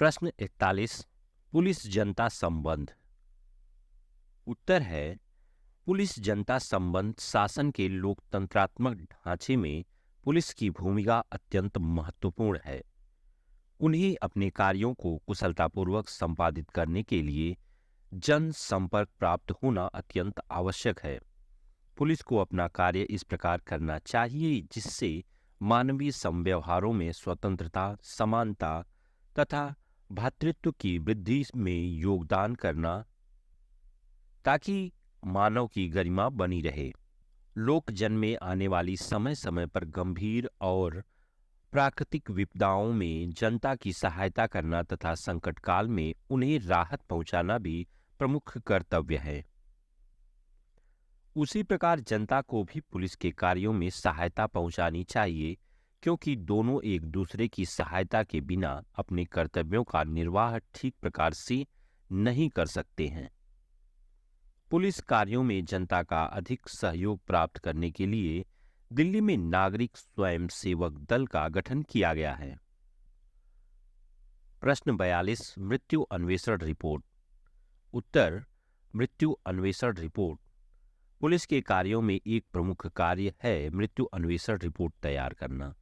प्रश्न 41। पुलिस जनता संबंध। उत्तर है पुलिस जनता संबंध शासन के लोकतंत्रात्मक ढांचे में पुलिस की भूमिका अत्यंत महत्वपूर्ण है। उन्हें अपने कार्यों को कुशलतापूर्वक संपादित करने के लिए जन संपर्क प्राप्त होना अत्यंत आवश्यक है। पुलिस को अपना कार्य इस प्रकार करना चाहिए जिससे मानवीय समव्यवहारों में स्वतंत्रता, समानता तथा भ्रातृत्व की वृद्धि में योगदान करना, ताकि मानव की गरिमा बनी रहे। लोक जन में आने वाली समय समय पर गंभीर और प्राकृतिक विपदाओं में जनता की सहायता करना तथा संकट काल में उन्हें राहत पहुंचाना भी प्रमुख कर्तव्य है। उसी प्रकार जनता को भी पुलिस के कार्यों में सहायता पहुंचानी चाहिए, क्योंकि दोनों एक दूसरे की सहायता के बिना अपने कर्तव्यों का निर्वाह ठीक प्रकार से नहीं कर सकते हैं। पुलिस कार्यों में जनता का अधिक सहयोग प्राप्त करने के लिए दिल्ली में नागरिक स्वयं सेवक दल का गठन किया गया है। प्रश्न 42। मृत्यु अन्वेषण रिपोर्ट। उत्तर, मृत्यु अन्वेषण रिपोर्ट पुलिस के कार्यों में एक प्रमुख कार्य है मृत्यु अन्वेषण रिपोर्ट तैयार करना।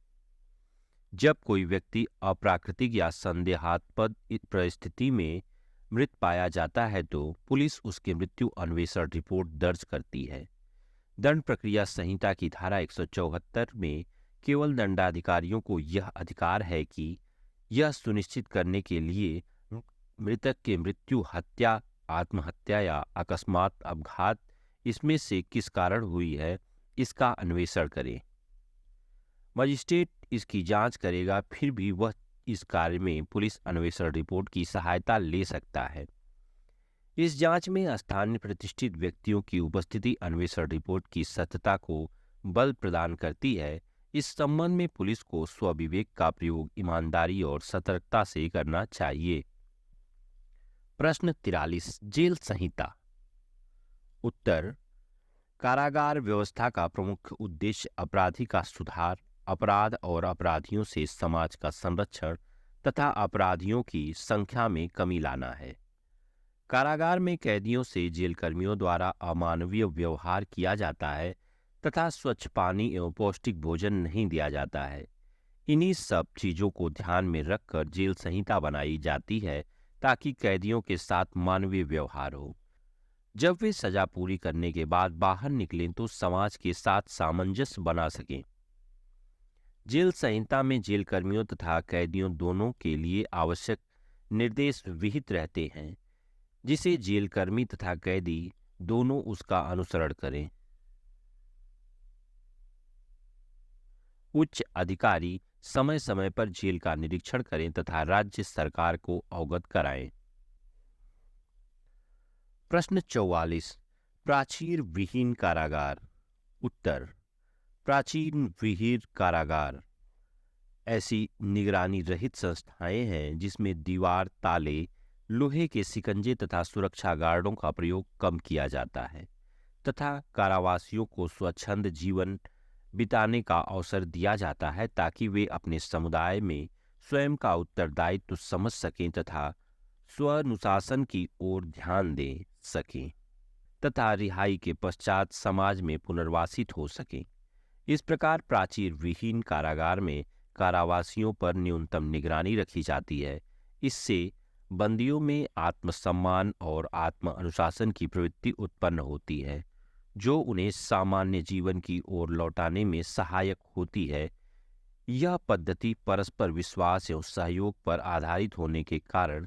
जब कोई व्यक्ति अप्राकृतिक या संदेहास्पद परिस्थिति में मृत पाया जाता है तो पुलिस उसके मृत्यु अन्वेषण रिपोर्ट दर्ज करती है। दंड प्रक्रिया संहिता की धारा 174 में केवल दंडाधिकारियों को यह अधिकार है कि यह सुनिश्चित करने के लिए मृतक के मृत्यु हत्या, आत्महत्या या अकस्मात अपघात इसमें से किस कारण हुई है इसका अन्वेषण करें। मजिस्ट्रेट इसकी जांच करेगा, फिर भी वह इस कार्य में पुलिस अन्वेषण रिपोर्ट की सहायता ले सकता है। इस जांच में स्थानीय प्रतिष्ठित व्यक्तियों की उपस्थिति अन्वेषण रिपोर्ट की सत्यता को बल प्रदान करती है। इस संबंध में पुलिस को स्वविवेक का प्रयोग ईमानदारी और सतर्कता से करना चाहिए। प्रश्न 43। जेल संहिता। उत्तर, कारागार व्यवस्था का प्रमुख उद्देश्य अपराधी का सुधार, अपराध और अपराधियों से समाज का संरक्षण तथा अपराधियों की संख्या में कमी लाना है। कारागार में कैदियों से जेल कर्मियों द्वारा अमानवीय व्यवहार किया जाता है तथा स्वच्छ पानी एवं पौष्टिक भोजन नहीं दिया जाता है। इन्हीं सब चीजों को ध्यान में रखकर जेल संहिता बनाई जाती है ताकि कैदियों के साथ मानवीय व्यवहार हो। जब वे सजा पूरी करने के बाद बाहर निकलें तो समाज के साथ सामंजस्य बना सकें। जेल संहिता में जेल कर्मियों तथा कैदियों दोनों के लिए आवश्यक निर्देश विहित रहते हैं, जिसे जेल कर्मी तथा कैदी दोनों उसका अनुसरण करें। उच्च अधिकारी समय समय पर जेल का निरीक्षण करें तथा राज्य सरकार को अवगत कराएं। प्रश्न 44। प्राचीर विहीन कारागार। उत्तर, प्राचीर विहीन कारागार ऐसी निगरानी रहित संस्थाएं हैं जिसमें दीवार, ताले, लोहे के सिकंजे तथा सुरक्षा गार्डों का प्रयोग कम किया जाता है तथा कारावासियों को स्वच्छंद जीवन बिताने का अवसर दिया जाता है ताकि वे अपने समुदाय में स्वयं का उत्तरदायित्व समझ सकें तथा स्वानुशासन की ओर ध्यान दे सकें तथा रिहाई के पश्चात समाज में पुनर्वासित हो सकें। इस प्रकार प्राचीर विहीन कारागार में कारावासियों पर न्यूनतम निगरानी रखी जाती है। इससे बंदियों में आत्मसम्मान और आत्म अनुशासन की प्रवृत्ति उत्पन्न होती है, जो उन्हें सामान्य जीवन की ओर लौटाने में सहायक होती है। यह पद्धति परस्पर विश्वास एवं सहयोग पर आधारित होने के कारण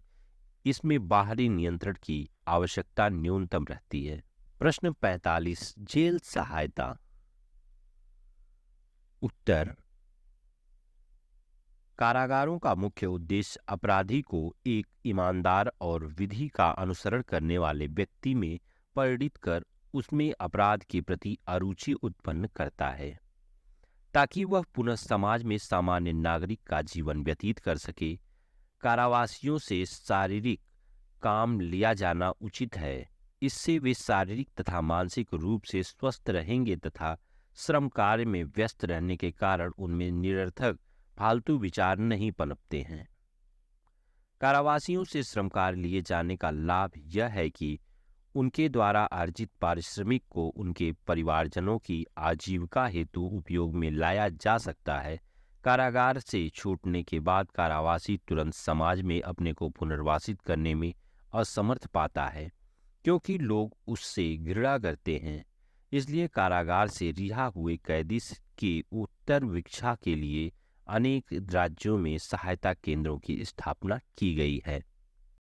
इसमें बाहरी नियंत्रण की आवश्यकता न्यूनतम रहती है। प्रश्न 45। जेल सहायता। उत्तर, कारागारों का मुख्य उद्देश्य अपराधी को एक ईमानदार और विधि का अनुसरण करने वाले व्यक्ति में परिणित कर उसमें अपराध के प्रति अरुचि उत्पन्न करता है, ताकि वह पुनः समाज में सामान्य नागरिक का जीवन व्यतीत कर सके। कारावासियों से शारीरिक काम लिया जाना उचित है। इससे वे शारीरिक तथा मानसिक रूप से स्वस्थ रहेंगे तथा श्रम कार्य में व्यस्त रहने के कारण उनमें निरर्थक फालतू विचार नहीं पनपते हैं। कारावासियों से श्रम कार्य लिए जाने का लाभ यह है कि उनके द्वारा अर्जित पारिश्रमिक को उनके परिवारजनों की आजीविका हेतु उपयोग में लाया जा सकता है। कारागार से छूटने के बाद कारावासी तुरंत समाज में अपने को पुनर्वासित करने में असमर्थ पाता है, क्योंकि लोग उससे घृणा करते हैं। इसलिए कारागार से रिहा हुए कैदी की उत्तरभिक्षा के लिए अनेक राज्यों में सहायता केंद्रों की स्थापना की गई है।